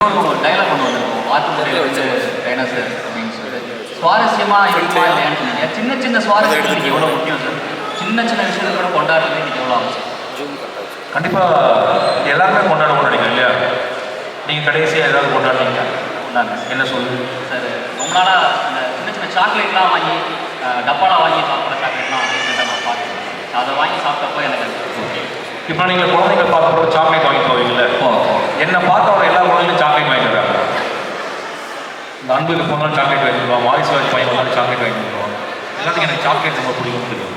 Dialogue ஒன்று வந்துருக்கும் வாத்துமுறையில் வந்து டைனோஸ் அப்படின்னு சொல்லிட்டு சுவாரஸ்யமாக இருக்குமா இல்லையான்னு சொன்னீங்க. சின்ன சின்ன சுவாரஸ்யம் இன்றைக்கி எவ்வளோ முக்கியம் சார்? சின்ன சின்ன விஷயத்தை கூட கொண்டாடுறது இன்றைக்கி எவ்வளோ அவசியம்? கண்டிப்பாக எல்லாருமே கொண்டாடுவோம் நினைக்கிறேன் இல்லையா? நீங்கள் கடைசியாக ஏதாவது கொண்டாடுறீங்க என்ன சொல்லுங்கள் சார்? ரொம்ப நாளாக இந்த சின்ன சின்ன சாக்லேட்லாம் வாங்கி டப்பாலாம் வாங்கி சாப்பிட்ற சாக்லேட்லாம் ரீசெண்டாக நான் பார்த்தேன். அதை வாங்கி சாப்பிட்டப்போ எனக்கு இப்போ நீங்கள் குழந்தைங்க பார்க்குறப்ப சாக்லேட் வாங்கி போவீங்கல்ல, என்னை பார்த்தவங்க எல்லா குழந்தைங்களும் சாக்லேட் வாங்கி தராங்க. இந்த அன்புக்கு போனாலும் சாக்லேட் வாங்கி தருவாங்க, வாய்ஸ் வாய்ஸ் வாங்கி வந்தாலும் சாக்லேட் வாங்கி தருவாங்க. எல்லாத்துக்கும் எனக்கு சாக்லேட் ரொம்ப பிடிக்கும் தெரியும்.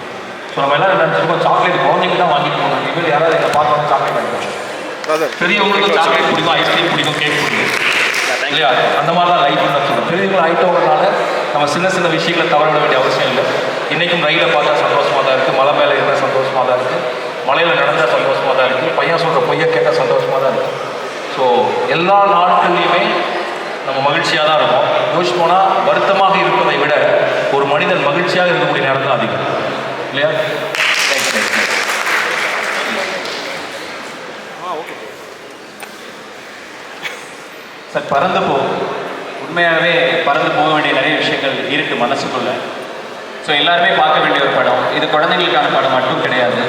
ஸோ நம்ம எல்லாம் என்ன நினச்சிருக்கோம், சாக்லேட் குழந்தைங்க தான் வாங்கிட்டு போகணும். இனிமேல் யாராவது எங்களை பார்த்தவங்க சாக்லேட் வாங்கி தருவாங்க. பெரியவங்களுக்கும் சாக்லேட் பிடிக்கும், ஐஸ்கிரீம் பிடிக்கும், கேக் பிடிக்கும் இல்லையா? அந்த மாதிரி தான் லைஃப்னு சொல்லுவோம். பெரியவங்க ஆகிட்டவங்கனால நம்ம சின்ன சின்ன விஷயங்களை தவற வேண்டிய அவசியம் இல்லை. இன்றைக்கும் ரயிலை பார்த்தா சந்தோஷமாக தான் இருக்குது, மலை மேலே இருந்தால் சந்தோஷமாக தான் இருக்குது, மலையில் நடந்தால் சந்தோஷமாக தான் இருக்குது, பையன் சொல்கிற பொய்யை கேட்டால் சந்தோஷமாக தான் இருக்குது. ஸோ எல்லா நாட்கள்லையுமே நம்ம மகிழ்ச்சியாக தான் இருக்கும். யோசிச்சு போனால் வருத்தமாக இருப்பதை விட ஒரு மனிதன் மகிழ்ச்சியாக இருக்கக்கூடிய நேரம் தான் அதிகம் இல்லையா? சார், பறந்து உண்மையாகவே பறந்து போக வேண்டிய நிறைய விஷயங்கள் இருக்குது மனசுக்குள்ளே. ஸோ எல்லாருமே பார்க்க வேண்டிய ஒரு படம் இது. குழந்தைங்களுக்கான படம் மட்டும் கிடையாது,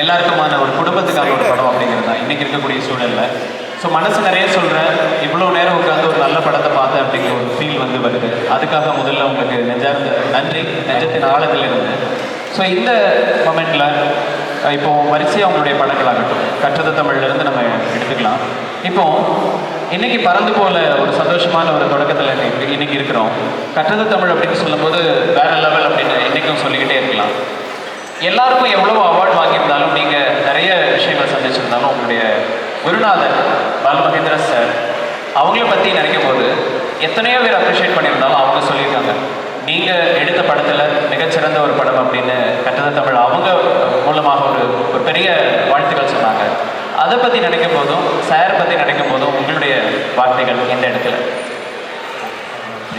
எல்லாருக்குமான ஒரு குடும்பத்துக்கான ஒரு படம் அப்படிங்கிறது தான் இன்றைக்கி இருக்கக்கூடிய சூழலில். ஸோ மனசு நிறைய சொல்கிறேன், இவ்வளோ நேரம் உட்காந்து ஒரு நல்ல படத்தை பார்த்தேன் அப்படிங்கிற ஒரு ஃபீல் வந்து வருது. அதுக்காக முதல்ல உங்களுக்கு நெஞ்சார்ந்த நன்றி, நெஞ்சத்தின் ஆழத்தில் இருந்து. ஸோ இந்த மொமெண்ட்டில் இப்போது வரிசையாக அவங்களுடைய படங்களாகட்டும், கற்றது தமிழ்லேருந்து நம்ம எடுத்துக்கலாம். இப்போது இன்றைக்கி பறந்து போல ஒரு சந்தோஷமான ஒரு தொடக்கத்தில் இன்றைக்கி இருக்கிறோம். கற்றது தமிழ் அப்படின்னு சொல்லும்போது வேறு லெவல் அப்படின்னு இன்றைக்கும் சொல்லிக்கிட்டே இருக்கலாம். எல்லாருக்கும் எவ்வளோ அவார்டு வாங்கியிருந்தாலும், நீங்கள் நிறைய விஷயங்கள் சந்திச்சிருந்தாலும், உங்களுடைய குருநாதர் பாலுமகேந்திரா சார் அவங்கள பற்றி நினைக்கும் போது எத்தனையோ பேர் அப்ரிஷியேட் பண்ணியிருந்தாலும் அவங்க சொல்லியிருக்காங்க, நீங்கள் எடுத்த படத்தில் மிகச்சிறந்த ஒரு படம் அப்படின்னு கற்றது தமிழ் அவங்க மூலமாக ஒரு பெரிய வாழ்த்துக்கள் சொன்னாங்க. அதை பற்றி நினைக்கும் போதும், சார் பற்றி நினைக்கும் போதும் உங்களுடைய வார்த்தைகள் எந்த இடத்துல?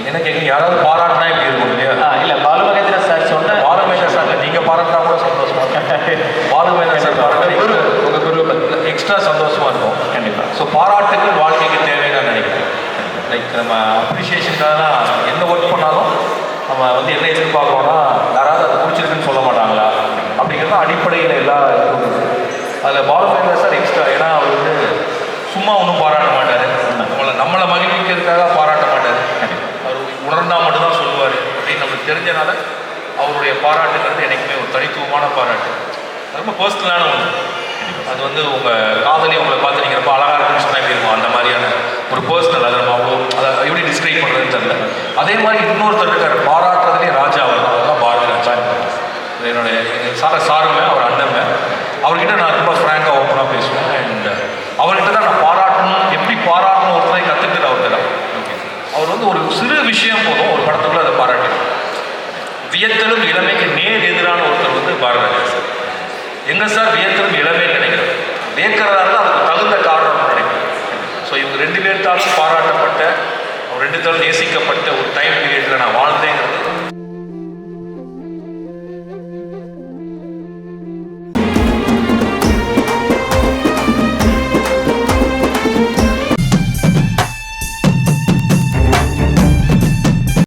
என்ன கேட்குங்க, யாராவது பாராட்டினா இப்படி இருக்கும் இல்லையா? இல்லை, பாலுமகேந்திரா சார் சொன்ன பாலுமகேந்திரா சார் நீங்கள் பாராட்டினா கூட சந்தோஷமாக இருக்கும். பாலுமகேந்திரா சார் பாராட்டு உங்கள் குரு எக்ஸ்ட்ரா சந்தோஷமாக இருக்கும் கண்டிப்பாக. ஸோ பாராட்டுகள் வாழ்க்கைக்கு தேவைன்னு நான் நினைக்கிறேன். லைக் நம்ம அப்ரிஷியேஷனுக்காக தான் எந்த ஒர்க் பண்ணாலும் நம்ம வந்து என்ன எதிர்பார்க்குறோன்னா, யாராவது அது பிடிச்சிருக்குன்னு சொல்ல மாட்டாங்களா அப்படிங்கிறது அடிப்படையில் எல்லா அதில் பாலுமகேந்திரா சார் எக்ஸ்ட்ரா. ஏன்னா அவர் வந்து சும்மா ஒன்றும் பாராட்ட மாட்டார், நம்மளை மகிழ்விக்கிறதுக்காக பாராட்ட மாட்டார். அவர் உணர்ந்தால் மட்டும்தான் சொல்லுவார் அப்படின்னு நம்மளுக்கு தெரிஞ்சனால அவருடைய பாராட்டுங்கிறது என்றைக்குமே ஒரு தனித்துவமான பாராட்டு. ரொம்ப பர்சனலான ஒன்று. அது வந்து உங்கள் காதலி உங்களை பார்த்து நீங்கள் ரொம்ப அழகாக இருக்குன்னு சொன்னால் எப்படி இருக்கும், அந்த மாதிரியான ஒரு பர்சனல். அதை நம்ம அவ்வளோ அதை எப்படி டிஸ்கிரைப் பண்ணுறதுன்னு தெரியல. அதே மாதிரி இன்னொருத்தர் இருக்கார் பாராட்டுறதுலேயே ராஜா. அவர் தான் பாரதி ராஜா. என்னுடைய சாருங்க, அவர் அண்ணங்க. அவர்கிட்ட நான் ரொம்ப ஃப்ராங்காக ஓப்பனாக பேசுவேன். அண்ட் அவர்கிட்ட தான் நான் பாராட்டணும், எப்படி பாராட்டணும் ஒருத்தரை கற்றுக்கிட்டு அவர்கிட்ட தான். அவர் வந்து ஒரு சிறு விஷயம் போதும் ஒரு படத்துக்குள்ளே அதை பாராட்டினார். வியத்தலும் இளமைக்கு நேர் எதிரான ஒருத்தர் வந்து பாரதிராஜா சார். எங்கே சார் வியத்தலும் இளமைன்னு நினைக்கிறேன், வியக்கிறதா இருந்தால் அதுக்கு தகுந்த காரணம்னு நினைக்கிறேன். ஸோ இவங்க ரெண்டு பேர்த்தாலும் பாராட்டப்பட்ட, அவர் ரெண்டு பேரும் நேசிக்கப்பட்ட ஒரு டைம் பீரியடில் நான் வாழ்ந்தேங்கிறது